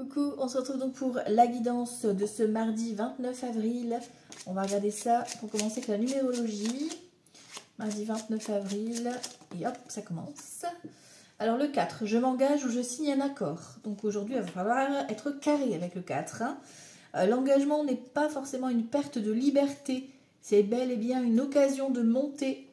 Coucou, on se retrouve donc pour la guidance de ce mardi 29 avril. On va regarder ça pour commencer avec la numérologie. Mardi 29 avril, et hop, ça commence. Alors le 4, je m'engage ou je signe un accord. Donc aujourd'hui, il va falloir être carré avec le 4. L'engagement n'est pas forcément une perte de liberté. C'est bel et bien une occasion de montrer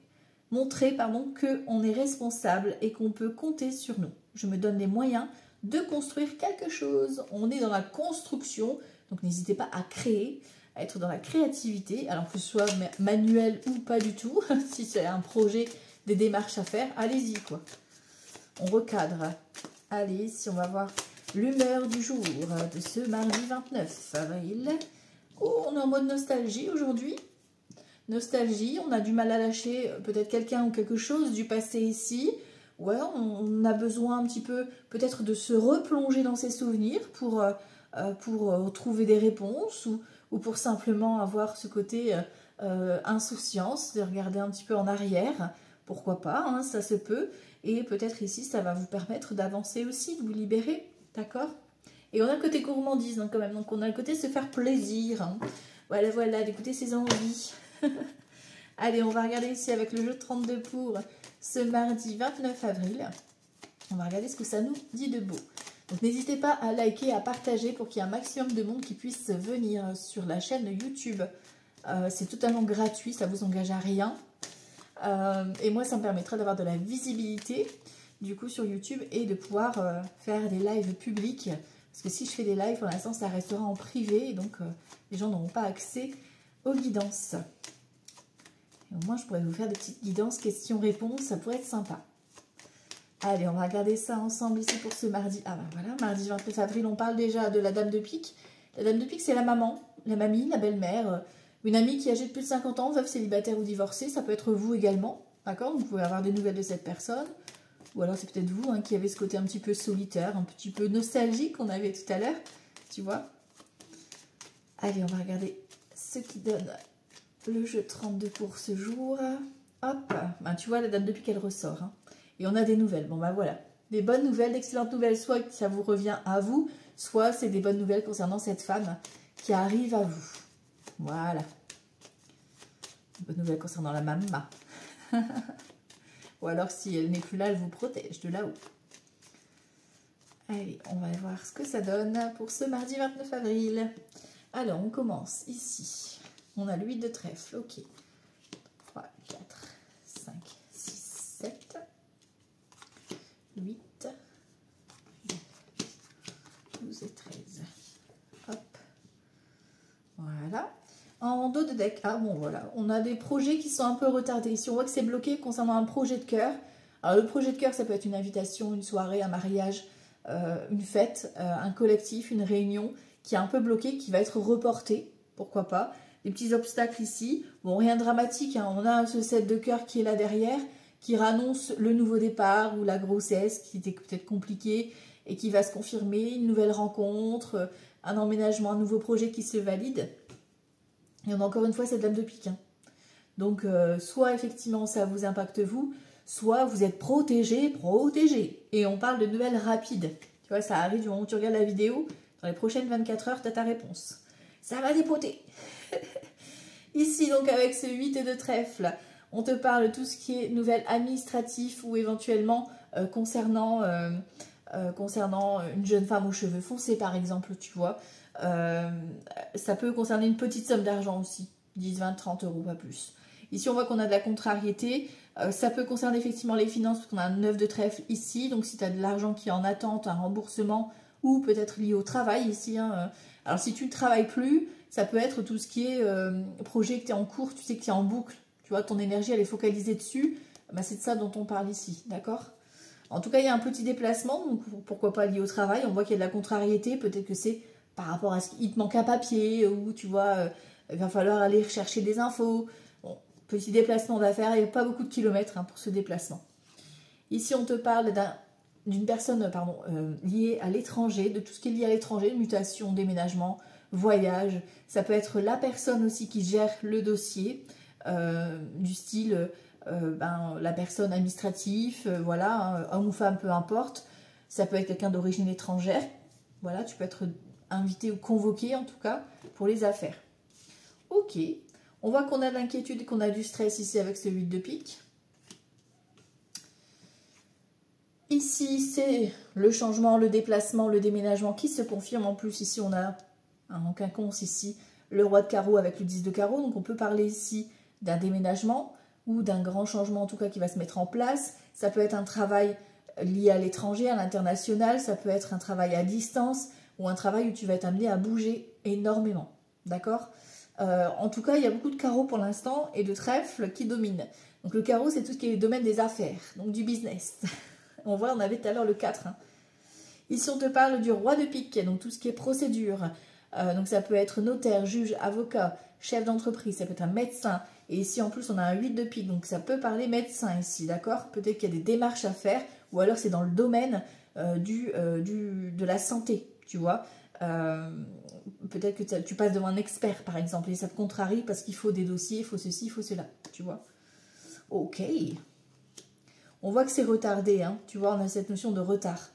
qu'on est responsable et qu'on peut compter sur nous. Je me donne les moyens de construire quelque chose. On est dans la construction, donc n'hésitez pas à créer, à être dans la créativité, alors que ce soit manuel ou pas du tout. Si c'est un projet, des démarches à faire, allez-y quoi. On recadre. Allez, si on va voir l'humeur du jour de ce mardi 29 avril. Oh, on est en mode nostalgie aujourd'hui. Nostalgie, on a du mal à lâcher peut-être quelqu'un ou quelque chose du passé ici. Ouais, on a besoin un petit peu peut-être de se replonger dans ses souvenirs pour trouver des réponses ou pour simplement avoir ce côté insouciance, de regarder un petit peu en arrière. Pourquoi pas, hein, ça se peut. Et peut-être ici, ça va vous permettre d'avancer aussi, de vous libérer, d'accord? Et on a le côté gourmandise hein, quand même, donc on a le côté se faire plaisir. Hein. Voilà, voilà, d'écouter ses envies. Allez, on va regarder ici avec le jeu de 32 pour ce mardi 29 avril. On va regarder ce que ça nous dit de beau. Donc n'hésitez pas à liker, à partager pour qu'il y ait un maximum de monde qui puisse venir sur la chaîne YouTube. C'est totalement gratuit, ça ne vous engage à rien. Et moi, ça me permettra d'avoir de la visibilité du coup sur YouTube et de pouvoir faire des lives publics. Parce que si je fais des lives, pour l'instant, ça restera en privé et donc les gens n'auront pas accès aux guidances. Et au moins, je pourrais vous faire des petites guidances, questions-réponses, ça pourrait être sympa. Allez, on va regarder ça ensemble ici pour ce mardi. Ah ben voilà, mardi 29 avril, on parle déjà de la dame de pique. La dame de pique, c'est la maman, la mamie, la belle-mère, une amie qui est âgée de plus de 50 ans, veuve, célibataire ou divorcée. Ça peut être vous également, d'accord? Vous pouvez avoir des nouvelles de cette personne. Ou alors c'est peut-être vous hein, qui avez ce côté un petit peu solitaire, un petit peu nostalgique qu'on avait tout à l'heure, tu vois. Allez, on va regarder ce qui donne le jeu 32 pour ce jour. Hop, ben, tu vois, la dame de pique, elle ressort. Hein. Et on a des nouvelles. Bon, ben voilà. Des bonnes nouvelles, d'excellentes nouvelles. Soit ça vous revient à vous, soit c'est des bonnes nouvelles concernant cette femme qui arrive à vous. Voilà. Bonne nouvelle concernant la maman. Ou alors, si elle n'est plus là, elle vous protège de là-haut. Allez, on va voir ce que ça donne pour ce mardi 29 avril. Alors, on commence ici. On a l'huile de trèfle, ok. 3, 4, 5, 6, 7, 8, 12 et 13. Hop. Voilà. En dos de deck, ah bon voilà, on a des projets qui sont un peu retardés. Ici, on voit que c'est bloqué concernant un projet de cœur. Alors, le projet de cœur, ça peut être une invitation, une soirée, un mariage, une fête, un collectif, une réunion qui est un peu bloqué, qui va être reporté, pourquoi pas. Des petits obstacles ici. Bon, rien de dramatique, hein. On a ce 7 de cœur qui est là derrière, qui annonce le nouveau départ ou la grossesse qui était peut-être compliquée et qui va se confirmer, une nouvelle rencontre, un emménagement, un nouveau projet qui se valide. Et on a encore une fois cette dame de pique. Hein. Donc, soit effectivement ça vous impacte vous, soit vous êtes protégé. Et on parle de nouvelles rapides. Tu vois, ça arrive du moment où tu regardes la vidéo, dans les prochaines 24 heures, tu as ta réponse. Ça va dépoter. Ici, donc, avec ce 8 de trèfle, on te parle de tout ce qui est nouvelles administratives ou éventuellement concernant une jeune femme aux cheveux foncés, par exemple, tu vois. Ça peut concerner une petite somme d'argent aussi, 10, 20, 30 euros, pas plus. Ici, on voit qu'on a de la contrariété. Ça peut concerner effectivement les finances, parce qu'on a un 9 de trèfle ici. Donc, si tu as de l'argent qui est en attente, un remboursement, ou peut-être lié au travail ici. Hein. Alors, si tu ne travailles plus, ça peut être tout ce qui est projet que tu es en cours, tu sais que tu es en boucle. Tu vois, ton énergie, elle est focalisée dessus. Ben, c'est de ça dont on parle ici, d'accord? En tout cas, il y a un petit déplacement, donc pourquoi pas lié au travail. On voit qu'il y a de la contrariété, peut-être que c'est par rapport à ce qu'il te manque un papier, ou tu vois, il va falloir aller chercher des infos. Bon, petit déplacement d'affaires, il n'y a pas beaucoup de kilomètres hein, pour ce déplacement. Ici, on te parle d'une personne liée à l'étranger, de tout ce qui est lié à l'étranger, mutation, déménagement, voyage. Ça peut être la personne aussi qui gère le dossier, du style la personne administrative, voilà, hein, homme ou femme, peu importe. Ça peut être quelqu'un d'origine étrangère. Voilà, tu peux être invité ou convoqué en tout cas pour les affaires. Ok, on voit qu'on a de l'inquiétude et qu'on a du stress ici avec ce 8 de pique. Ici, c'est le changement, le déplacement, le déménagement qui se confirme. En plus, ici, on a en quinconce ici le roi de carreau avec le 10 de carreau. Donc, on peut parler ici d'un déménagement ou d'un grand changement en tout cas qui va se mettre en place. Ça peut être un travail lié à l'étranger, à l'international. Ça peut être un travail à distance ou un travail où tu vas être amené à bouger énormément. D'accord ? En tout cas, il y a beaucoup de carreaux pour l'instant et de trèfles qui dominent. Donc, le carreau, c'est tout ce qui est le domaine des affaires, donc du business. On voit, on avait tout à l'heure le 4. Hein. Ici, on te parle du roi de pique, donc tout ce qui est procédure. Donc, ça peut être notaire, juge, avocat, chef d'entreprise, ça peut être un médecin. Et ici, en plus, on a un 8 de pique, donc ça peut parler médecin ici, d'accord? Peut-être qu'il y a des démarches à faire, ou alors c'est dans le domaine de la santé, tu vois. Peut-être que tu passes devant un expert, par exemple, et ça te contrarie parce qu'il faut des dossiers, il faut ceci, il faut cela, tu vois. Ok. On voit que c'est retardé, hein. Tu vois, on a cette notion de retard.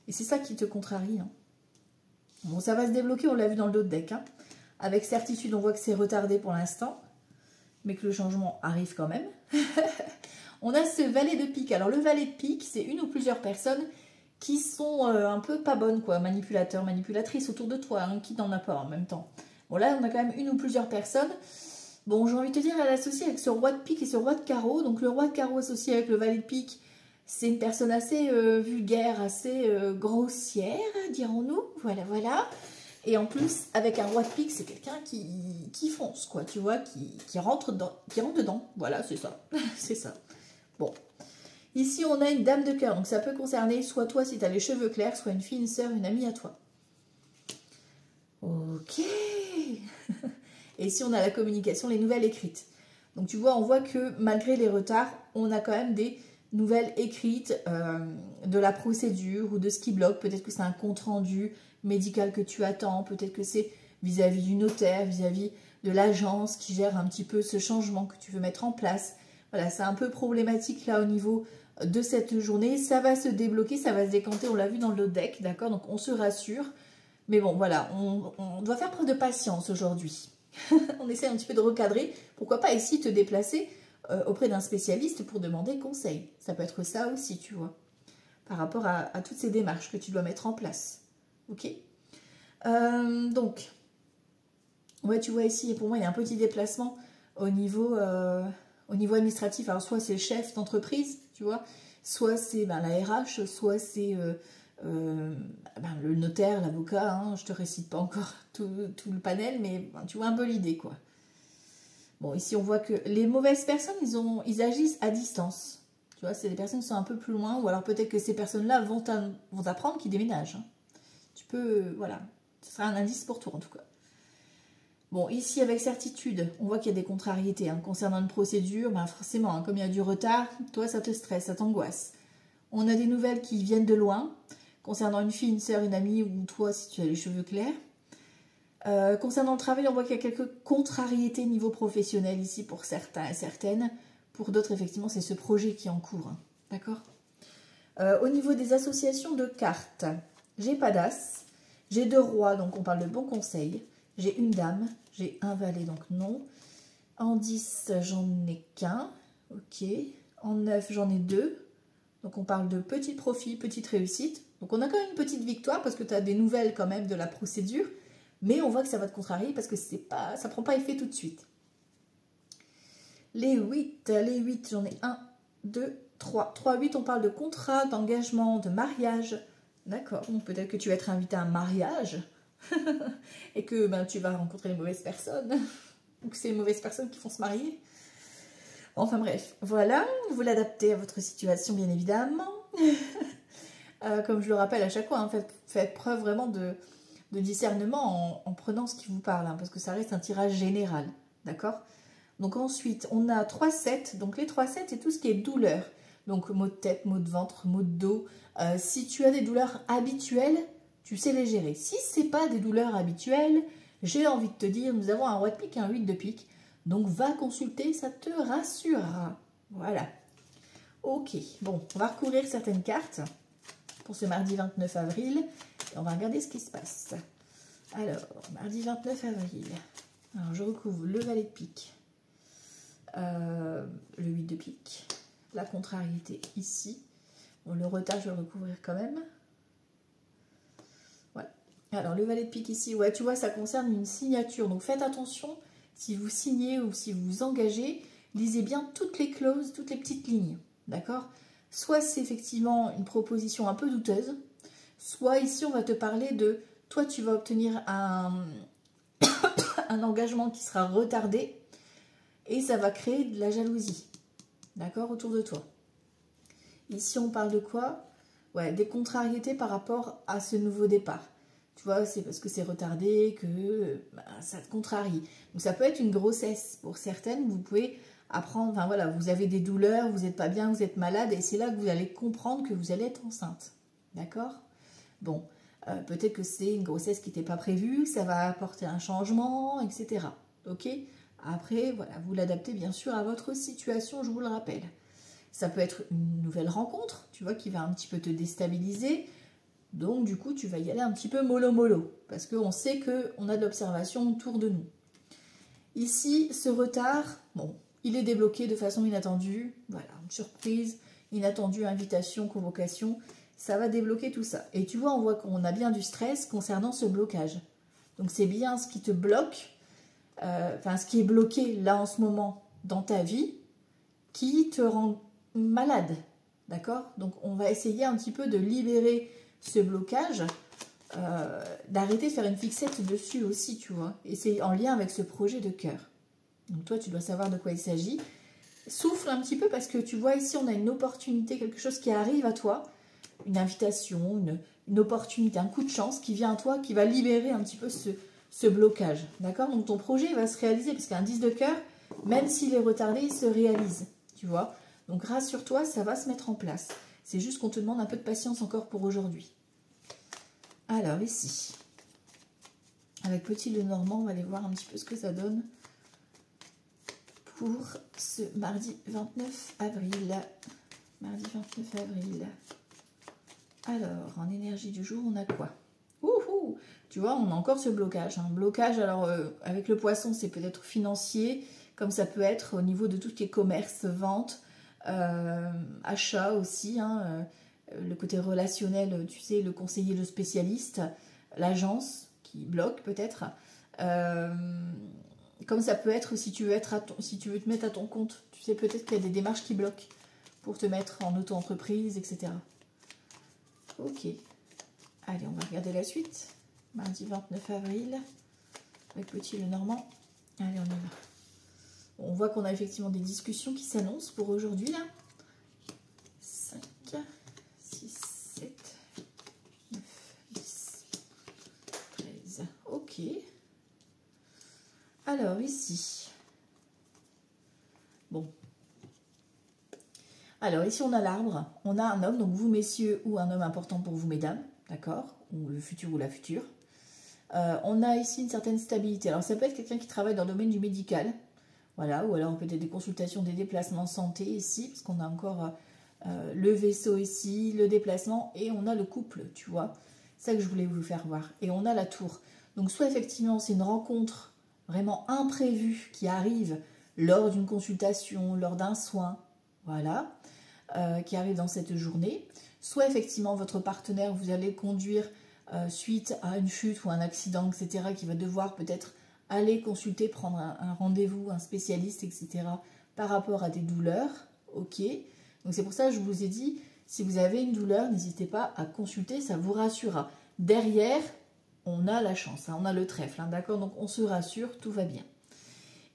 Et c'est ça qui te contrarie. Hein. Bon, ça va se débloquer, on l'a vu dans le dos de deck. Hein. Avec certitude, on voit que c'est retardé pour l'instant, mais que le changement arrive quand même. On a ce valet de pique. Alors, le valet de pique, c'est une ou plusieurs personnes qui sont un peu pas bonnes, quoi. Manipulateurs, manipulatrices autour de toi, hein, qui n'en a pas en même temps. Bon, là, on a quand même une ou plusieurs personnes. Bon, j'ai envie de te dire, elle est associée avec ce roi de pique et ce roi de carreau. Donc, le roi de carreau associé avec le valet de pique, c'est une personne assez vulgaire, assez grossière, dirons-nous. Voilà, voilà. Et en plus, avec un roi de pique, c'est quelqu'un qui fonce, quoi, tu vois, qui rentre dedans. Voilà, c'est ça. C'est ça. Bon. Ici, on a une dame de cœur. Donc, ça peut concerner soit toi, si tu as les cheveux clairs, soit une fille, une sœur, une amie à toi. Ok. Et ici, on a la communication, les nouvelles écrites. Donc, tu vois, on voit que malgré les retards, on a quand même des nouvelles écrites de la procédure ou de ce qui bloque. Peut-être que c'est un compte-rendu médical que tu attends. Peut-être que c'est vis-à-vis du notaire, vis-à-vis de l'agence qui gère un petit peu ce changement que tu veux mettre en place. Voilà, c'est un peu problématique là au niveau de cette journée. Ça va se débloquer, ça va se décanter. On l'a vu dans le deck, d'accord? Donc, on se rassure. Mais bon, voilà, on doit faire preuve de patience aujourd'hui. On essaie un petit peu de recadrer. Pourquoi pas ici te déplacer auprès d'un spécialiste pour demander conseil. Ça peut être ça aussi, tu vois. Par rapport à toutes ces démarches que tu dois mettre en place. Ok. Donc, ouais, tu vois ici, pour moi, il y a un petit déplacement au niveau administratif. Alors, soit c'est le chef d'entreprise, tu vois, soit c'est la RH, soit c'est le notaire, l'avocat, hein, je te récite pas encore tout le panel, mais tu vois un peu l'idée, quoi. Bon, ici, on voit que les mauvaises personnes, ils agissent à distance. Tu vois, c'est des personnes qui sont un peu plus loin, ou alors peut-être que ces personnes-là vont t'apprendre qu'ils déménagent. Hein. Tu peux, voilà, ce sera un indice pour toi, en tout cas. Bon, ici, avec certitude, on voit qu'il y a des contrariétés. Hein, concernant une procédure, ben forcément, hein, comme il y a du retard, toi, ça te stresse, ça t'angoisse. On a des nouvelles qui viennent de loin, concernant une fille, une sœur, une amie, ou toi, si tu as les cheveux clairs. Concernant le travail, on voit qu'il y a quelques contrariétés niveau professionnel ici pour certains et certaines. Pour d'autres, effectivement, c'est ce projet qui est en cours. Hein. D'accord. Au niveau des associations de cartes, j'ai pas d'as, j'ai 2 rois, donc on parle de bons conseils. J'ai une dame, j'ai un valet, donc non. En 10, j'en ai qu'un. Ok. En 9, j'en ai 2. Donc on parle de petit profit, petite réussite. Donc on a quand même une petite victoire parce que tu as des nouvelles quand même de la procédure. Mais on voit que ça va te contrarier parce que ça ne prend pas effet tout de suite. Les 8, j'en ai 1, 2, 3. 3, 8, on parle de contrat, d'engagement, de mariage. D'accord, donc peut-être que tu vas être invité à un mariage et que tu vas rencontrer les mauvaises personnes ou que c'est les mauvaises personnes qui font se marier. Enfin bref, voilà, vous l'adaptez à votre situation bien évidemment. Comme je le rappelle à chaque fois, hein, faites preuve vraiment de discernement en prenant ce qui vous parle, hein, parce que ça reste un tirage général, d'accord? Donc ensuite, on a 3 sets, donc les 3 sets, c'est tout ce qui est douleur, donc maux de tête, maux de ventre, maux de dos. Si tu as des douleurs habituelles, tu sais les gérer. Si ce n'est pas des douleurs habituelles, j'ai envie de te dire, nous avons un roi de pique et un 8 de pique, donc va consulter, ça te rassurera. Voilà. Ok, bon, on va recourir certaines cartes. pour ce mardi 29 avril. Et on va regarder ce qui se passe. Alors, mardi 29 avril. Alors, je recouvre le valet de pique, le 8 de pique, la contrariété ici. Bon, le retard, je vais le recouvrir quand même. Voilà. Alors, le valet de pique ici, ouais, tu vois, ça concerne une signature. Donc, faites attention, si vous signez ou si vous vous engagez, lisez bien toutes les clauses, toutes les petites lignes. D'accord? Soit c'est effectivement une proposition un peu douteuse, soit ici, on va te parler de... Toi, tu vas obtenir un engagement qui sera retardé et ça va créer de la jalousie, d'accord, autour de toi. Ici, on parle de quoi? Ouais, des contrariétés par rapport à ce nouveau départ. Tu vois, c'est parce que c'est retardé que ça te contrarie. Donc, ça peut être une grossesse pour certaines. Vous pouvez apprendre, enfin voilà, vous avez des douleurs, vous n'êtes pas bien, vous êtes malade et c'est là que vous allez comprendre que vous allez être enceinte, d'accord? Bon. Peut-être que c'est une grossesse qui n'était pas prévue, ça va apporter un changement, etc. Ok? Après, voilà, vous l'adaptez bien sûr à votre situation, je vous le rappelle. Ça peut être une nouvelle rencontre, tu vois, qui va un petit peu te déstabiliser. Donc, du coup, tu vas y aller un petit peu mollo-mollo, parce qu'on sait qu'on a de l'observation autour de nous. Ici, ce retard, bon, il est débloqué de façon inattendue. Voilà, une surprise, inattendue, invitation, convocation. Ça va débloquer tout ça. Et tu vois, on voit qu'on a bien du stress concernant ce blocage. Donc, c'est bien ce qui te bloque, enfin, ce qui est bloqué là en ce moment dans ta vie, qui te rend malade. D'accord? Donc, on va essayer un petit peu de libérer ce blocage, d'arrêter de faire une fixette dessus aussi, tu vois. Et c'est en lien avec ce projet de cœur. Donc, toi, tu dois savoir de quoi il s'agit. Souffle un petit peu parce que tu vois, ici, on a une opportunité, quelque chose qui arrive à toi. Une invitation, une opportunité, un coup de chance qui vient à toi, qui va libérer un petit peu ce blocage. D'accord? Donc ton projet va se réaliser, parce qu'un 10 de cœur, même s'il est retardé, il se réalise. Tu vois? Donc rassure-toi, ça va se mettre en place. C'est juste qu'on te demande un peu de patience encore pour aujourd'hui. Alors ici, avec Petit Lenormand, on va aller voir un petit peu ce que ça donne pour ce mardi 29 avril. Mardi 29 avril. Alors, en énergie du jour, on a quoi? Ouhou! Tu vois, on a encore ce blocage. Un blocage, alors, avec le poisson, c'est peut-être financier, comme ça peut être au niveau de tout ce qui est commerce, vente, achat aussi, hein, le côté relationnel, tu sais, le conseiller, le spécialiste, l'agence qui bloque peut-être. Comme ça peut être si tu veux te mettre à ton compte. Tu sais, peut-être qu'il y a des démarches qui bloquent pour te mettre en auto-entreprise, etc. Ok. Allez, on va regarder la suite. Mardi 29 avril, avec Petit Lenormand. Allez, on y va. On voit qu'on a effectivement des discussions qui s'annoncent pour aujourd'hui, là. 5, 6, 7, 9, 10, 13. Ok. Alors, ici. Bon. Alors, ici, on a l'arbre. On a un homme, donc vous, messieurs, ou un homme important pour vous, mesdames. D'accord? Ou le futur ou la future. On a ici une certaine stabilité. Alors, ça peut être quelqu'un qui travaille dans le domaine du médical. Voilà, ou alors peut-être des consultations, des déplacements santé ici, parce qu'on a encore le vaisseau ici, le déplacement, et on a le couple, tu vois. C'est ça que je voulais vous faire voir. Et on a la tour. Donc, soit effectivement, c'est une rencontre vraiment imprévue qui arrive lors d'une consultation, lors d'un soin, voilà, qui arrive dans cette journée. Soit effectivement, votre partenaire, vous allez conduire suite à une chute ou un accident, etc., qui va devoir peut-être aller consulter, prendre un rendez-vous, un spécialiste, etc., par rapport à des douleurs. Ok. Donc c'est pour ça que je vous ai dit, si vous avez une douleur, n'hésitez pas à consulter, ça vous rassurera. Derrière, on a la chance, hein, on a le trèfle, hein, d'accord? Donc on se rassure, tout va bien.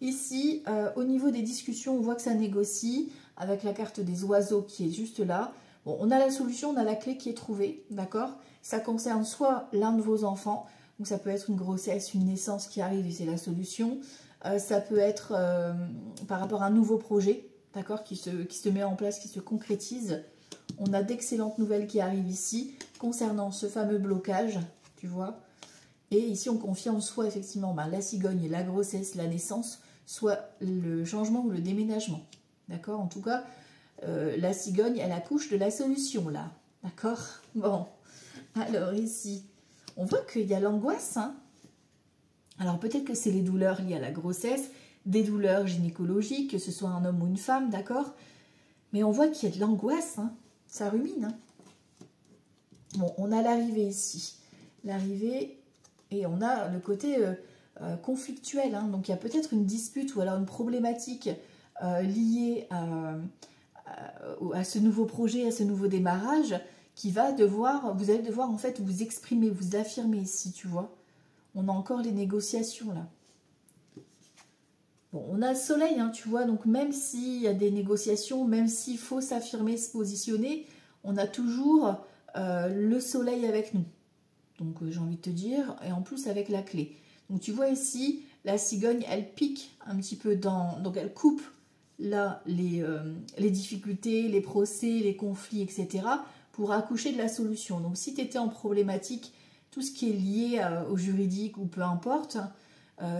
Ici, au niveau des discussions, on voit que ça négocie avec la carte des oiseaux qui est juste là. Bon, on a la solution, on a la clé qui est trouvée, d'accord? Ça concerne soit l'un de vos enfants, donc ça peut être une grossesse, une naissance qui arrive et c'est la solution. Ça peut être par rapport à un nouveau projet, d'accord, qui se met en place, qui se concrétise. On a d'excellentes nouvelles qui arrivent ici concernant ce fameux blocage, tu vois. Et ici, on confirme soit effectivement la cigogne, la grossesse, la naissance, soit le changement ou le déménagement. D'accord? En tout cas, la cigogne, elle accouche de la solution, là. D'accord? Bon, alors ici, on voit qu'il y a l'angoisse, hein. Alors peut-être que c'est les douleurs liées à la grossesse, des douleurs gynécologiques, que ce soit un homme ou une femme, d'accord? Mais on voit qu'il y a de l'angoisse, hein. Ça rumine, hein. Bon, on a l'arrivée ici. L'arrivée, et on a le côté conflictuel, hein. Donc il y a peut-être une dispute ou alors une problématique liée à ce nouveau projet, à ce nouveau démarrage, qui va devoir, vous allez devoir en fait vous exprimer, vous affirmer ici, tu vois. On a encore les négociations là. Bon, on a le soleil, hein, tu vois, donc même s'il y a des négociations, même s'il faut s'affirmer, se positionner, on a toujours le soleil avec nous. Donc j'ai envie de te dire, et en plus avec la clé. Donc tu vois ici, la cigogne, elle pique un petit peu dans... Donc elle coupe là les difficultés, les procès, les conflits, etc. pour accoucher de la solution. Donc si tu étais en problématique, tout ce qui est lié au juridique ou peu importe,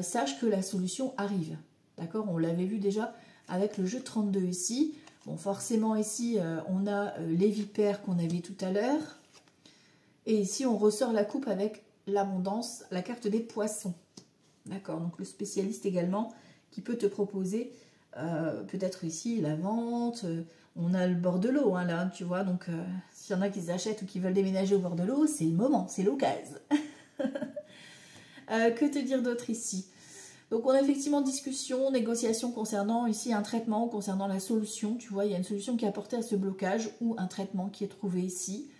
sache que la solution arrive. D'accord? On l'avait vu déjà avec le jeu 32 ici. Bon, forcément ici, on a les vipères qu'on avait tout à l'heure. Et ici, on ressort la coupe avec l'abondance, la carte des poissons. D'accord? Donc le spécialiste également qui peut te proposer peut-être ici la vente. On a le bord de l'eau, hein, là, tu vois. Donc s'il y en a qui achètent ou qui veulent déménager au bord de l'eau, c'est le moment, c'est l'occasion. Que te dire d'autre ici? Donc on a effectivement discussion, négociation concernant ici un traitement, concernant la solution. Tu vois, il y a une solution qui est apportée à ce blocage ou un traitement qui est trouvé ici.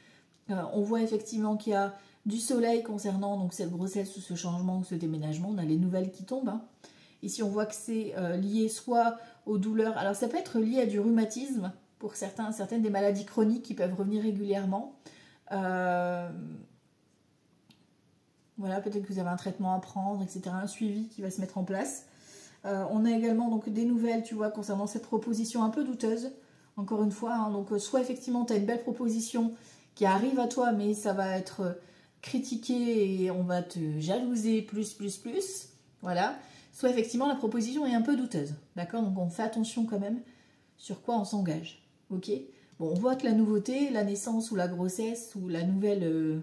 On voit effectivement qu'il y a du soleil concernant donc cette grossesse ou ce changement ou ce déménagement. On a les nouvelles qui tombent, hein. Ici on voit que c'est lié soit aux douleurs. Alors ça peut être lié à du rhumatisme pour certaines des maladies chroniques qui peuvent revenir régulièrement. Voilà, peut-être que vous avez un traitement à prendre, etc. Un suivi qui va se mettre en place. On a également donc des nouvelles, tu vois, concernant cette proposition un peu douteuse. Encore une fois, hein, donc soit effectivement tu as une belle proposition qui arrive à toi, mais ça va être critiqué et on va te jalouser plus. Voilà. Soit effectivement la proposition est un peu douteuse. D'accord? Donc on fait attention quand même sur quoi on s'engage. Ok? Bon, on voit que la nouveauté, la naissance ou la grossesse ou la nouvelle...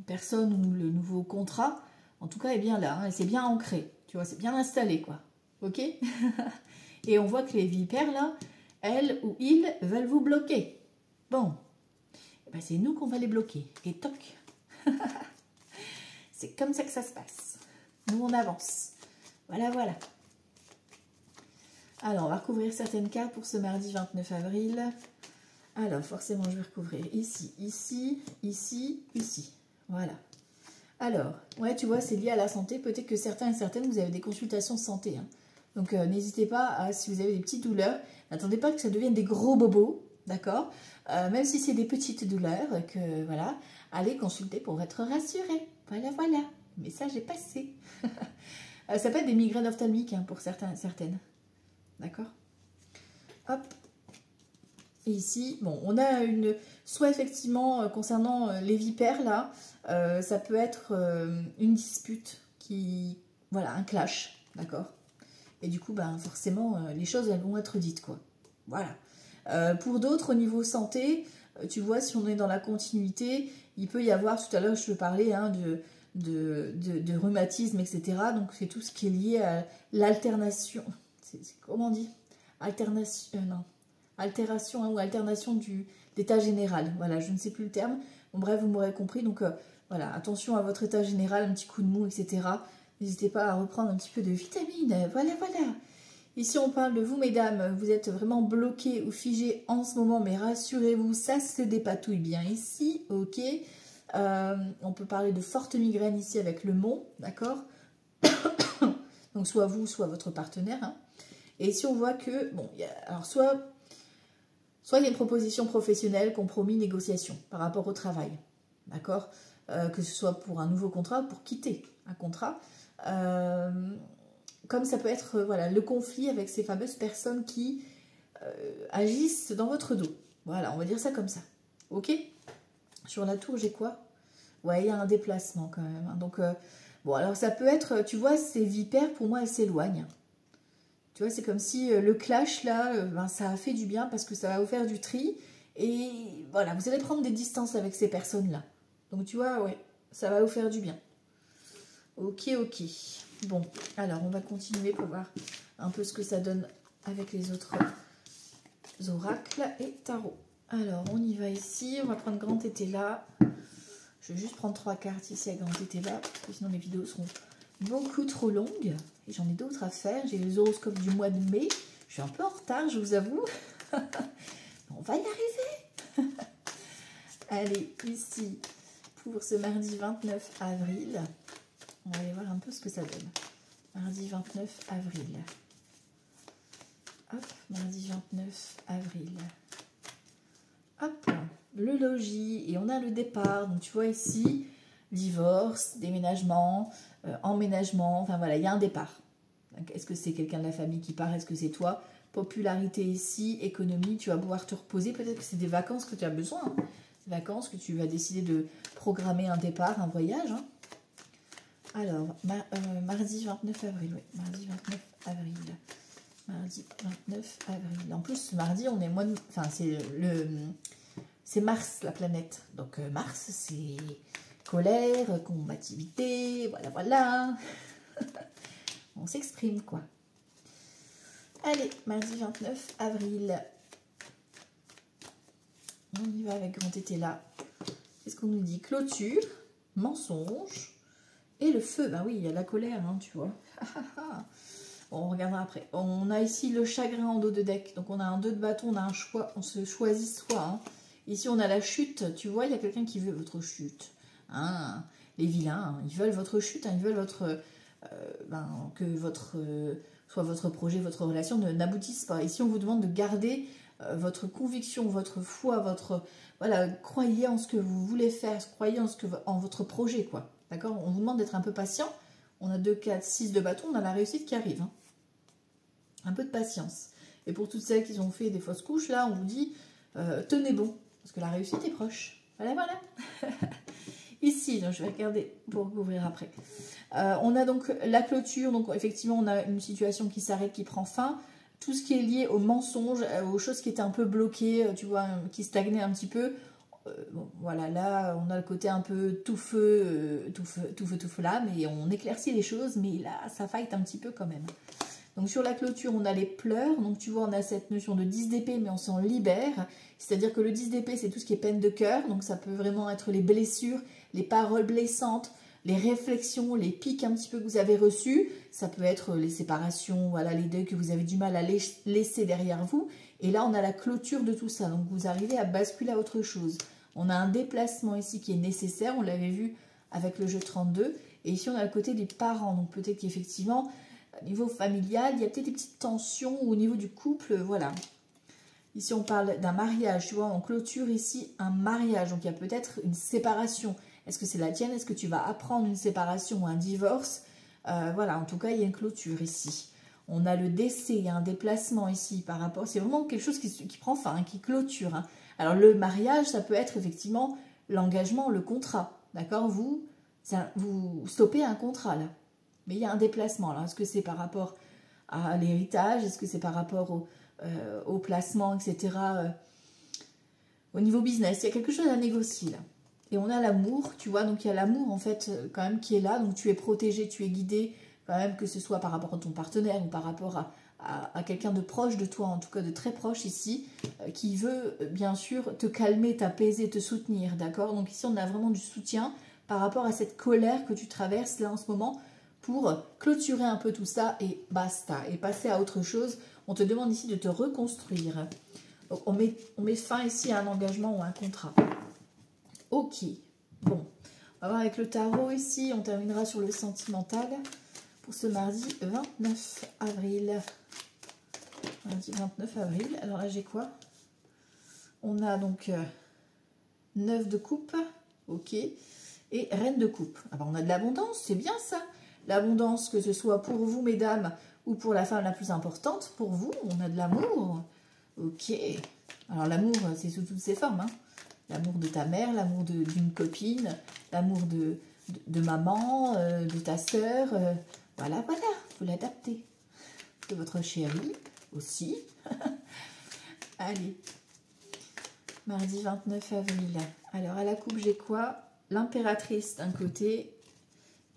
personne ou le nouveau contrat, en tout cas, est bien là, hein, et c'est bien ancré, tu vois, c'est bien installé, quoi. Ok? Et on voit que les vipères, là, elles ou ils veulent vous bloquer. Bon, eh ben, c'est nous qu'on va les bloquer. Et toc. C'est comme ça que ça se passe. Nous, on avance. Voilà. Alors, on va recouvrir certaines cartes pour ce mardi 29 avril. Alors, forcément, je vais recouvrir ici. Voilà. Alors, ouais, tu vois, c'est lié à la santé. Peut-être que certains et certaines, vous avez des consultations santé, hein. Donc, n'hésitez pas, si vous avez des petites douleurs, n'attendez pas que ça devienne des gros bobos, d'accord? Même si c'est des petites douleurs, que voilà, allez consulter pour être rassuré. Voilà. Le message est passé. Ça peut être des migraines ophtalmiques, hein, pour certains et certaines. D'accord? Hop. Et ici, bon, on a soit effectivement, concernant les vipères, là, ça peut être une dispute voilà, un clash, d'accord? Et du coup, ben, forcément, les choses, elles vont être dites, quoi. Voilà. Pour d'autres, au niveau santé, tu vois, si on est dans la continuité, il peut y avoir, tout à l'heure, je te parlais, hein, de rhumatisme, etc. Donc, c'est tout ce qui est lié à l'alternation. Comment on dit? Altération, hein, ou alternation d'état général. Voilà, je ne sais plus le terme. Bon, bref, vous m'aurez compris. Donc, voilà, attention à votre état général, un petit coup de mou, etc. N'hésitez pas à reprendre un petit peu de vitamines. Voilà. Ici, on parle de vous, mesdames. Vous êtes vraiment bloqués ou figés en ce moment, mais rassurez-vous, ça se dépatouille bien ici, ok. On peut parler de fortes migraines ici avec le mont, d'accord. Donc, soit vous, soit votre partenaire, hein. Et ici, on voit que, bon, alors soit il y a une proposition professionnelle, compromis, négociation par rapport au travail, d'accord, que ce soit pour un nouveau contrat, pour quitter un contrat, comme ça peut être voilà, le conflit avec ces fameuses personnes qui agissent dans votre dos. Voilà, on va dire ça comme ça. Ok? Sur la tour, j'ai quoi? Ouais, il y a un déplacement quand même, hein. Donc, bon, alors ça peut être, tu vois, ces vipères, pour moi, elles s'éloignent. Tu vois, c'est comme si le clash, là, ben, ça a fait du bien parce que ça va vous faire du tri. Et voilà, vous allez prendre des distances avec ces personnes-là. Donc tu vois, ouais, ça va vous faire du bien. Ok, ok. Bon, alors on va continuer pour voir un peu ce que ça donne avec les autres oracles et tarot. Alors, on y va ici. On va prendre Grand Tété là. Je vais juste prendre 3 cartes ici à Grand Tété là, parce que sinon les vidéos seront beaucoup trop longues. Et j'en ai d'autres à faire. J'ai les horoscopes du mois de mai. Je suis un peu en retard, je vous avoue. On va y arriver. Allez, ici, pour ce mardi 29 avril, on va aller voir un peu ce que ça donne. Mardi 29 avril. Hop, mardi 29 avril. Hop, le logis, et on a le départ. Donc tu vois ici, divorce, déménagement, emménagement, enfin voilà, il y a un départ. Est-ce que c'est quelqu'un de la famille qui part? Est-ce que c'est toi? Popularité ici, économie, tu vas pouvoir te reposer. Peut-être que c'est des vacances que tu as besoin. Hein. Des vacances que tu vas décider de programmer un départ, un voyage. Hein. Alors, mardi 29 avril, oui, mardi 29 avril. Mardi 29 avril. En plus, ce mardi, on est mois de... Enfin, c'est Mars, la planète. Donc, Mars, c'est colère, combativité, voilà, voilà. On s'exprime, quoi. Allez, mardi 29 avril. On y va avec Grand Tété là. Qu'est-ce qu'on nous dit? Clôture, mensonge et le feu. Ben oui, il y a la colère, hein, tu vois. Bon, on regardera après. On a ici le chagrin en dos de deck. Donc, on a un 2 de bâton, on a un choix. On se choisit soi. Hein. Ici, on a la chute. Tu vois, il y a quelqu'un qui veut votre chute. Hein, les vilains, hein, ils veulent votre chute. Hein, ils veulent votre... que votre... soit votre projet, votre relation n'aboutisse pas. Ici, on vous demande de garder votre conviction, votre foi, votre... Voilà, croyez en ce que vous voulez faire, croyez en votre projet, quoi. D'accord? On vous demande d'être un peu patient. On a 2, 4, 6 de bâton, on a la réussite qui arrive. Hein. Un peu de patience. Et pour toutes celles qui ont fait des fausses couches, là, on vous dit, tenez bon, parce que la réussite est proche. Voilà, voilà. Ici, donc je vais regarder pour couvrir après. On a donc la clôture, donc effectivement, on a une situation qui s'arrête, qui prend fin. Tout ce qui est lié aux mensonges, aux choses qui étaient un peu bloquées, tu vois, qui stagnaient un petit peu. Bon, voilà, là, on a le côté un peu tout feu, tout flamme, et on éclaircit les choses, mais là, ça fight un petit peu quand même. Donc sur la clôture, on a les pleurs, donc tu vois, on a cette notion de 10 d'épée, mais on s'en libère. C'est-à-dire que le 10 d'épée, c'est tout ce qui est peine de cœur, donc ça peut vraiment être les blessures, les paroles blessantes, les réflexions, les pics un petit peu que vous avez reçus. Ça peut être les séparations, voilà, les deuils que vous avez du mal à laisser derrière vous. Et là, on a la clôture de tout ça. Donc, vous arrivez à basculer à autre chose. On a un déplacement ici qui est nécessaire. On l'avait vu avec le jeu 32. Et ici, on a le côté des parents. Donc, peut-être qu'effectivement, au niveau familial, il y a peut-être des petites tensions au niveau du couple. Voilà. Ici, on parle d'un mariage. Tu vois, on clôture ici un mariage. Donc, il y a peut-être une séparation. Est-ce que c'est la tienne? Est-ce que tu vas apprendre une séparation ou un divorce? Voilà, en tout cas, il y a une clôture ici. On a le décès, il y a un déplacement ici par rapport... C'est vraiment quelque chose qui prend fin, hein, qui clôture. Hein. Alors, le mariage, ça peut être effectivement l'engagement, le contrat. D'accord? Vous stoppez un contrat, là. Mais il y a un déplacement, là. Est-ce que c'est par rapport à l'héritage? Est-ce que c'est par rapport au placement, etc. Au niveau business, il y a quelque chose à négocier, là. Et on a l'amour, tu vois, donc il y a l'amour en fait quand même qui est là, donc tu es protégé, tu es guidé, quand même que ce soit par rapport à ton partenaire ou par rapport à quelqu'un de proche de toi, en tout cas de très proche ici, qui veut bien sûr te calmer, t'apaiser, te soutenir, d'accord? Donc ici on a vraiment du soutien par rapport à cette colère que tu traverses là en ce moment pour clôturer un peu tout ça et basta, et passer à autre chose. On te demande ici de te reconstruire. Donc on met fin ici à un engagement ou à un contrat. Ok, bon, on va voir avec le tarot ici, on terminera sur le sentimental pour ce mardi 29 avril. Mardi 29 avril, alors là j'ai quoi? On a donc 9 de coupe, ok, et reine de coupe. Alors on a de l'abondance, c'est bien ça. L'abondance, que ce soit pour vous mesdames ou pour la femme la plus importante, pour vous, on a de l'amour. Ok, alors l'amour c'est sous toutes ses formes, hein. L'amour de ta mère, l'amour d'une copine, l'amour de maman, de ta sœur. Voilà, voilà, il faut l'adapter. De votre chérie aussi. Allez. Mardi 29 avril. Alors, à la coupe, j'ai quoi? L'impératrice d'un côté.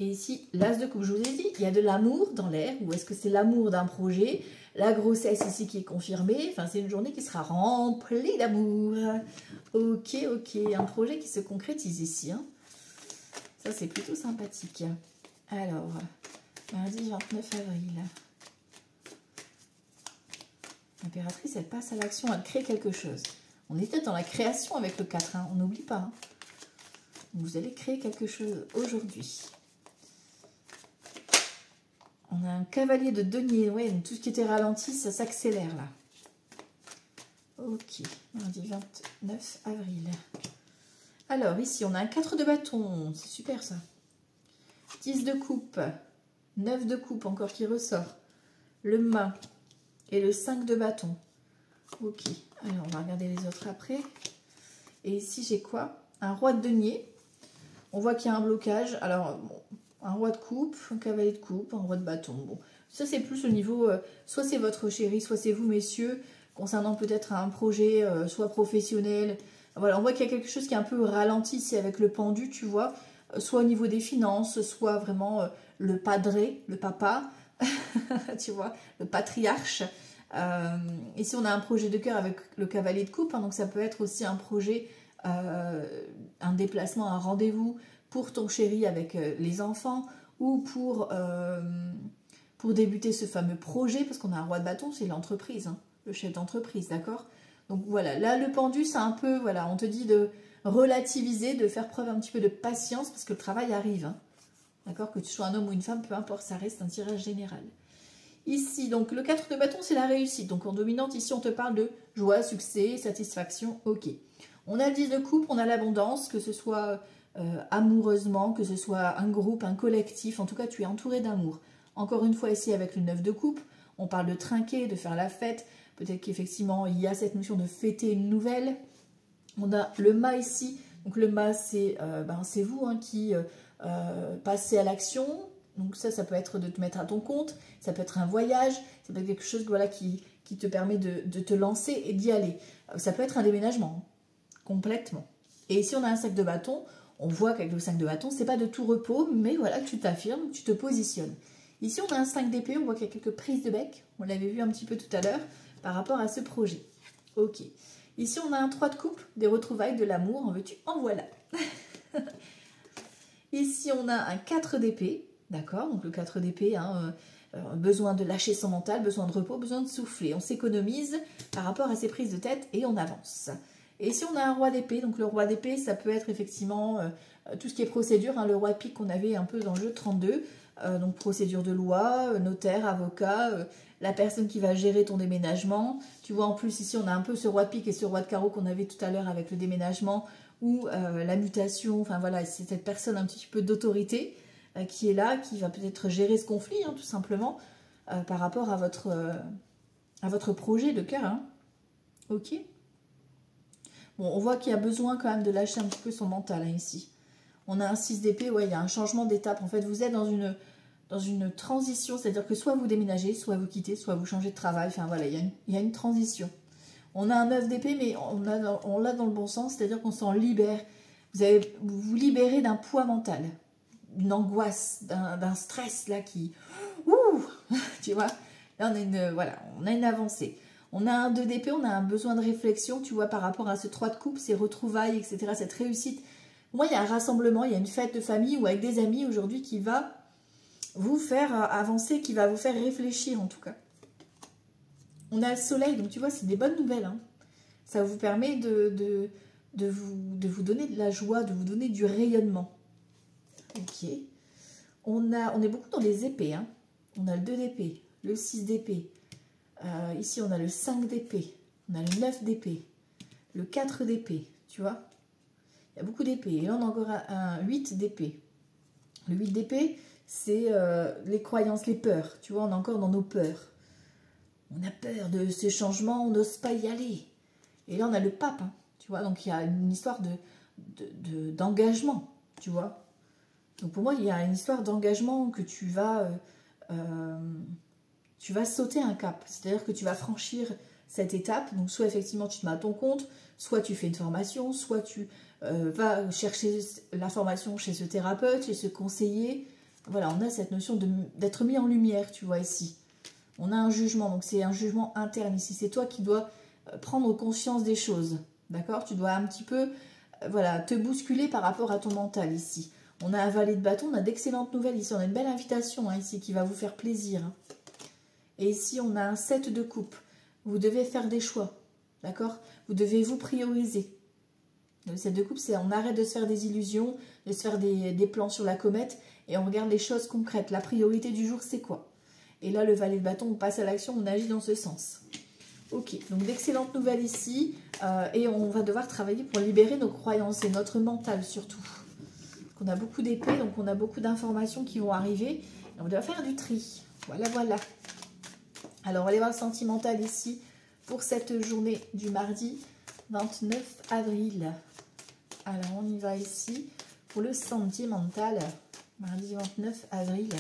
Et ici, l'as de coupe. Je vous ai dit, il y a de l'amour dans l'air. Ou est-ce que c'est l'amour d'un projet? La grossesse ici qui est confirmée. Enfin, c'est une journée qui sera remplie d'amour. Ok, ok. Un projet qui se concrétise ici. Hein. Ça, c'est plutôt sympathique. Alors, mardi 29 avril. L'impératrice, elle passe à l'action, elle crée quelque chose. On est peut-être dans la création avec le 4, hein, on n'oublie pas. Hein. Vous allez créer quelque chose aujourd'hui. On a un cavalier de denier, ouais, donc tout ce qui était ralenti, ça s'accélère là. Ok, mardi 29 avril. Alors ici, on a un 4 de bâton, c'est super ça. 10 de coupe, 9 de coupe encore qui ressort. Le mât et le 5 de bâton. Ok, alors on va regarder les autres après. Et ici j'ai quoi? Un roi de denier. On voit qu'il y a un blocage. Alors, bon, un roi de coupe, un cavalier de coupe, un roi de bâton. Bon, ça c'est plus au niveau, soit c'est votre chéri, soit c'est vous messieurs, concernant peut-être un projet, soit professionnel. Voilà, on voit qu'il y a quelque chose qui est un peu ralenti ici avec le pendu, tu vois. Soit au niveau des finances, soit vraiment le padré, le papa, tu vois, le patriarche. Ici, on a un projet de cœur avec le cavalier de coupe, hein, donc ça peut être aussi un projet, un déplacement, un rendez-vous pour ton chéri avec les enfants ou pour débuter ce fameux projet, parce qu'on a un roi de bâton, c'est l'entreprise, hein, le chef d'entreprise, d'accord? Donc voilà, là le pendu, c'est un peu, voilà, on te dit de relativiser, de faire preuve un petit peu de patience, parce que le travail arrive, hein, d'accord? Que tu sois un homme ou une femme, peu importe, ça reste un tirage général. Ici, donc le 4 de bâton, c'est la réussite. Donc en dominante, ici, on te parle de joie, succès, satisfaction, ok. On a le 10 de coupe, on a l'abondance, que ce soit amoureusement, que ce soit un groupe, un collectif. En tout cas, tu es entouré d'amour. Encore une fois, ici, avec le 9 de coupe, on parle de trinquer, de faire la fête. Peut-être qu'effectivement, il y a cette notion de fêter une nouvelle. On a le mât ici. Donc le mât, c'est vous hein, qui passez à l'action. Donc ça peut être de te mettre à ton compte, ça peut être un voyage, ça peut être quelque chose voilà, qui te permet de te lancer et d'y aller. Ça peut être un déménagement, complètement. Et ici, on a un 5 de bâton. On voit qu'avec le 5 de bâton, c'est pas de tout repos, mais voilà, tu t'affirmes, tu te positionnes. Ici, on a un 5 d'épée, on voit qu'il y a quelques prises de bec. On l'avait vu un petit peu tout à l'heure par rapport à ce projet. Ok. Ici, on a un 3 de coupe, des retrouvailles, de l'amour, en veux-tu, en voilà. Ici, on a un 4 d'épée. D'accord, donc le 4 d'épée, hein, besoin de lâcher son mental, besoin de repos, besoin de souffler. On s'économise par rapport à ces prises de tête et on avance. Et si on a un roi d'épée, donc le roi d'épée, ça peut être effectivement tout ce qui est procédure, hein, le roi de pique qu'on avait un peu dans le jeu 32, donc procédure de loi, notaire, avocat, la personne qui va gérer ton déménagement. Tu vois, en plus ici, on a un peu ce roi de pique et ce roi de carreau qu'on avait tout à l'heure avec le déménagement ou la mutation, enfin voilà, c'est cette personne un petit peu d'autorité qui est là, qui va peut-être gérer ce conflit, hein, tout simplement, par rapport à votre projet de cœur. Hein. Ok. Bon, on voit qu'il y a besoin quand même de lâcher un petit peu son mental, hein, ici. On a un 6 d'épée, ouais, il y a un changement d'étape. En fait, vous êtes dans une transition, c'est-à-dire que soit vous déménagez, soit vous quittez, soit vous changez de travail. Enfin, voilà, il y a une transition. On a un 9 d'épée, mais on l'a dans le bon sens, c'est-à-dire qu'on s'en libère. Vous vous libérez d'un poids mental. Une angoisse, d'un stress là qui... Ouh, tu vois, là on a une avancée. On a un 2 d'épée, on a un besoin de réflexion, tu vois, par rapport à ce 3 de coupe, ces retrouvailles, etc., cette réussite. Pour moi, il y a un rassemblement, il y a une fête de famille ou avec des amis aujourd'hui qui va vous faire avancer, qui va vous faire réfléchir en tout cas. On a le soleil, donc tu vois, c'est des bonnes nouvelles. Hein. Ça vous permet de vous donner de la joie, de vous donner du rayonnement. Ok. On est beaucoup dans les épées. Hein. On a le 2 d'épée, le 6 d'épée. Ici, on a le 5 d'épée. On a le 9 d'épée. Le 4 d'épée. Tu vois? Il y a beaucoup d'épées. Et là, on a encore un 8 d'épée. Le 8 d'épée, c'est les croyances, les peurs. Tu vois, on est encore dans nos peurs. On a peur de ces changements, on n'ose pas y aller. Et là, on a le pape. Hein, tu vois? Donc, il y a une histoire d'engagement. Tu vois? Donc pour moi, il y a une histoire d'engagement que tu vas sauter un cap. C'est-à-dire que tu vas franchir cette étape. Donc soit effectivement tu te mets à ton compte, soit tu fais une formation, soit tu vas chercher l'information chez ce thérapeute, chez ce conseiller. Voilà, on a cette notion d'être mis en lumière, tu vois ici. On a un jugement, donc c'est un jugement interne ici. C'est toi qui dois prendre conscience des choses, d'accord? Tu dois un petit peu, voilà, te bousculer par rapport à ton mental ici. On a un valet de bâton, on a d'excellentes nouvelles ici. On a une belle invitation hein, ici qui va vous faire plaisir. Hein. Et ici, on a un 7 de coupe. Vous devez faire des choix, d'accord? Vous devez vous prioriser. Le 7 de coupe, c'est on arrête de se faire des illusions, de se faire des plans sur la comète et on regarde les choses concrètes. La priorité du jour, c'est quoi? Et là, le valet de bâton, on passe à l'action, on agit dans ce sens. Ok, donc d'excellentes nouvelles ici. Et on va devoir travailler pour libérer nos croyances et notre mental surtout. On a beaucoup d'épées, donc on a beaucoup d'informations qui vont arriver. Et on doit faire du tri. Voilà, voilà. Alors, on va aller voir le sentimental ici pour cette journée du mardi 29 avril. Alors, on y va ici pour le sentimental, mardi 29 avril.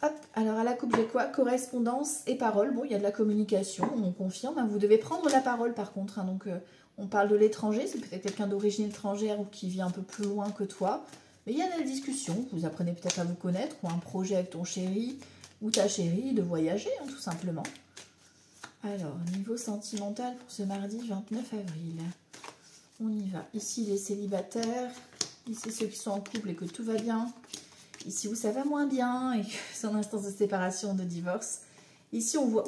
Hop, alors à la coupe, j'ai quoi? Correspondance et parole. Bon, il y a de la communication, on confirme. Hein. Vous devez prendre la parole par contre. Hein. Donc, on parle de l'étranger. C'est peut-être quelqu'un d'origine étrangère ou qui vit un peu plus loin que toi. Mais il y a de la discussion. Vous apprenez peut-être à vous connaître ou un projet avec ton chéri ou ta chérie de voyager, hein, tout simplement. Alors, niveau sentimental pour ce mardi 29 avril. On y va. Ici, les célibataires. Ici, ceux qui sont en couple et que tout va bien. Ici où ça va moins bien et que c'est en instance de séparation, de divorce. Ici on voit,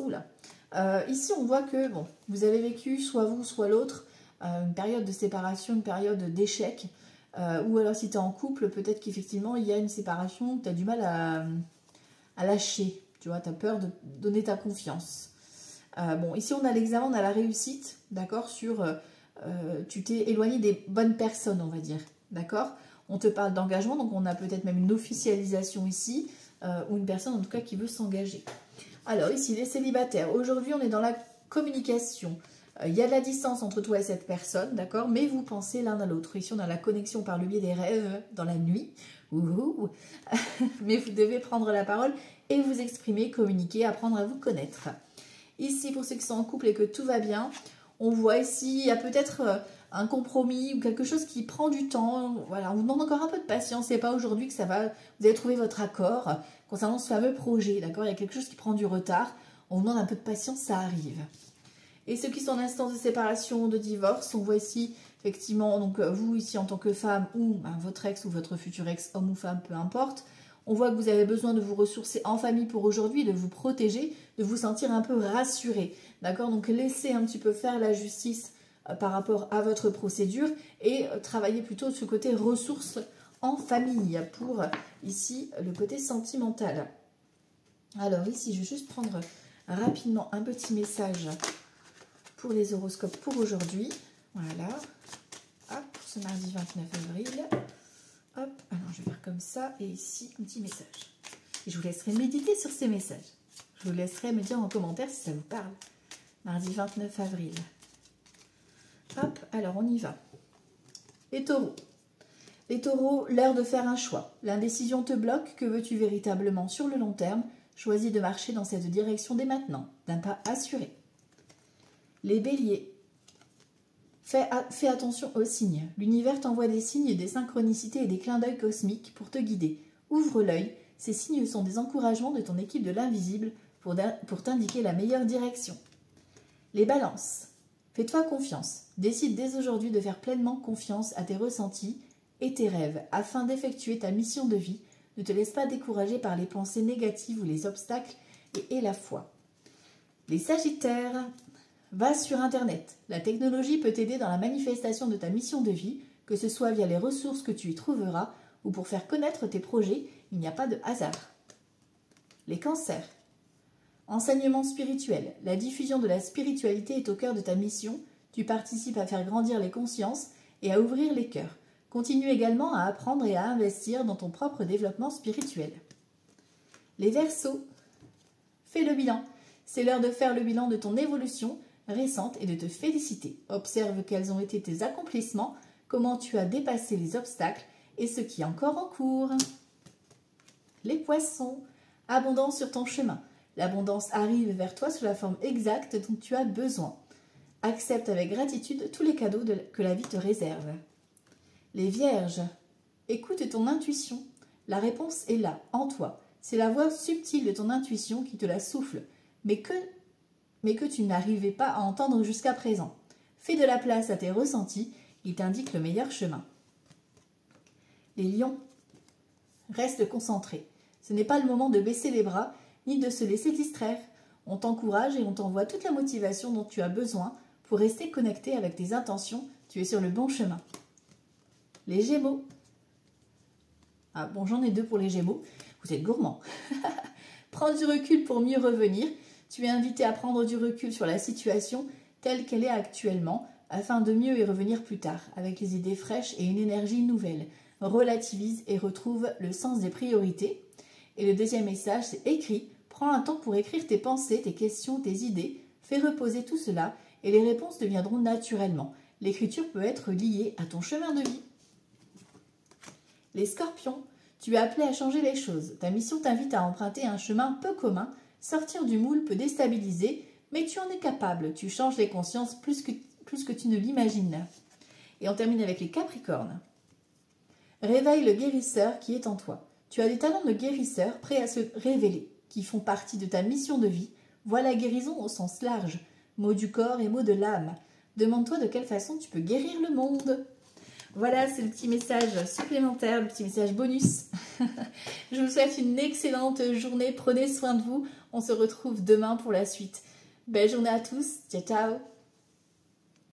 ici on voit que bon, vous avez vécu, soit vous, soit l'autre, une période de séparation, une période d'échec. Ou alors si tu es en couple, peut-être qu'effectivement il y a une séparation, tu as du mal à lâcher. Tu vois, tu as peur de donner ta confiance. Bon, ici on a l'examen, on a la réussite, d'accord, sur tu t'es éloigné des bonnes personnes, on va dire, d'accord. On te parle d'engagement, donc on a peut-être même une officialisation ici, ou une personne en tout cas qui veut s'engager. Alors ici, les célibataires, aujourd'hui on est dans la communication. Il y a de la distance entre toi et cette personne, d'accord, mais vous pensez l'un à l'autre. Ici on a la connexion par le biais des rêves dans la nuit. Mais vous devez prendre la parole et vous exprimer, communiquer, apprendre à vous connaître. Ici, pour ceux qui sont en couple et que tout va bien, on voit ici, il y a peut-être un compromis ou quelque chose qui prend du temps. Voilà, on vous demande encore un peu de patience. C'est pas aujourd'hui que ça va, vous allez trouver votre accord concernant ce fameux projet. D'accord, il y a quelque chose qui prend du retard. On vous demande un peu de patience, ça arrive. Et ceux qui sont en instance de séparation, de divorce, on voit ici effectivement, donc vous ici en tant que femme ou votre ex ou votre futur ex, homme ou femme, peu importe. On voit que vous avez besoin de vous ressourcer en famille pour aujourd'hui, de vous protéger, de vous sentir un peu rassuré. D'accord, donc laissez un petit peu faire la justice par rapport à votre procédure et travaillez plutôt de ce côté ressources en famille pour ici le côté sentimental. Alors ici, je vais juste prendre rapidement un petit message pour les horoscopes pour aujourd'hui. Voilà, hop, pour ce mardi 29 avril. Hop, alors je vais faire comme ça et ici un petit message. Et je vous laisserai méditer sur ces messages. Je vous laisserai me dire en commentaire si ça vous parle. Mardi 29 avril. Hop, alors on y va. Les taureaux. Les taureaux, l'heure de faire un choix. L'indécision te bloque. Que veux-tu véritablement sur le long terme? Choisis de marcher dans cette direction dès maintenant, d'un pas assuré. Les béliers. Fais attention aux signes. L'univers t'envoie des signes, des synchronicités et des clins d'œil cosmiques pour te guider. Ouvre l'œil. Ces signes sont des encouragements de ton équipe de l'invisible pour t'indiquer la meilleure direction. Les balances. Fais-toi confiance. Décide dès aujourd'hui de faire pleinement confiance à tes ressentis et tes rêves afin d'effectuer ta mission de vie. Ne te laisse pas décourager par les pensées négatives ou les obstacles et aie la foi. Les sagittaires. Va sur Internet. La technologie peut t'aider dans la manifestation de ta mission de vie, que ce soit via les ressources que tu y trouveras ou pour faire connaître tes projets. Il n'y a pas de hasard. Les cancers. Enseignement spirituel. La diffusion de la spiritualité est au cœur de ta mission. Tu participes à faire grandir les consciences et à ouvrir les cœurs. Continue également à apprendre et à investir dans ton propre développement spirituel. Les Verseaux. Fais le bilan. C'est l'heure de faire le bilan de ton évolution récente et de te féliciter. Observe quels ont été tes accomplissements, comment tu as dépassé les obstacles et ce qui est encore en cours. Les poissons. Abondance sur ton chemin. L'abondance arrive vers toi sous la forme exacte dont tu as besoin. Accepte avec gratitude tous les cadeaux que la vie te réserve. Les Vierges, écoute ton intuition. La réponse est là, en toi. C'est la voix subtile de ton intuition qui te la souffle, mais que tu n'arrivais pas à entendre jusqu'à présent. Fais de la place à tes ressentis, ils t'indiquent le meilleur chemin. Les Lions, reste concentré. Ce n'est pas le moment de baisser les bras, ni de se laisser distraire. On t'encourage et on t'envoie toute la motivation dont tu as besoin pour rester connecté avec tes intentions. Tu es sur le bon chemin. Les Gémeaux. Ah bon, j'en ai 2 pour les Gémeaux. Vous êtes gourmands. Prends du recul pour mieux revenir. Tu es invité à prendre du recul sur la situation telle qu'elle est actuellement, afin de mieux y revenir plus tard, avec les idées fraîches et une énergie nouvelle. Relativise et retrouve le sens des priorités. Et le deuxième message, c'est écris. Prends un temps pour écrire tes pensées, tes questions, tes idées. Fais reposer tout cela et les réponses te viendront naturellement. L'écriture peut être liée à ton chemin de vie. Les Scorpions, tu es appelé à changer les choses. Ta mission t'invite à emprunter un chemin peu commun. Sortir du moule peut déstabiliser, mais tu en es capable. Tu changes les consciences plus que tu ne l'imagines. Et on termine avec les Capricornes. Réveille le guérisseur qui est en toi. Tu as des talents de guérisseur prêts à se révéler, qui font partie de ta mission de vie. Vois la guérison au sens large, mots du corps et mots de l'âme. Demande-toi de quelle façon tu peux guérir le monde. Voilà, c'est le petit message supplémentaire, le petit message bonus. Je vous souhaite une excellente journée. Prenez soin de vous. On se retrouve demain pour la suite. Belle journée à tous. Ciao, ciao.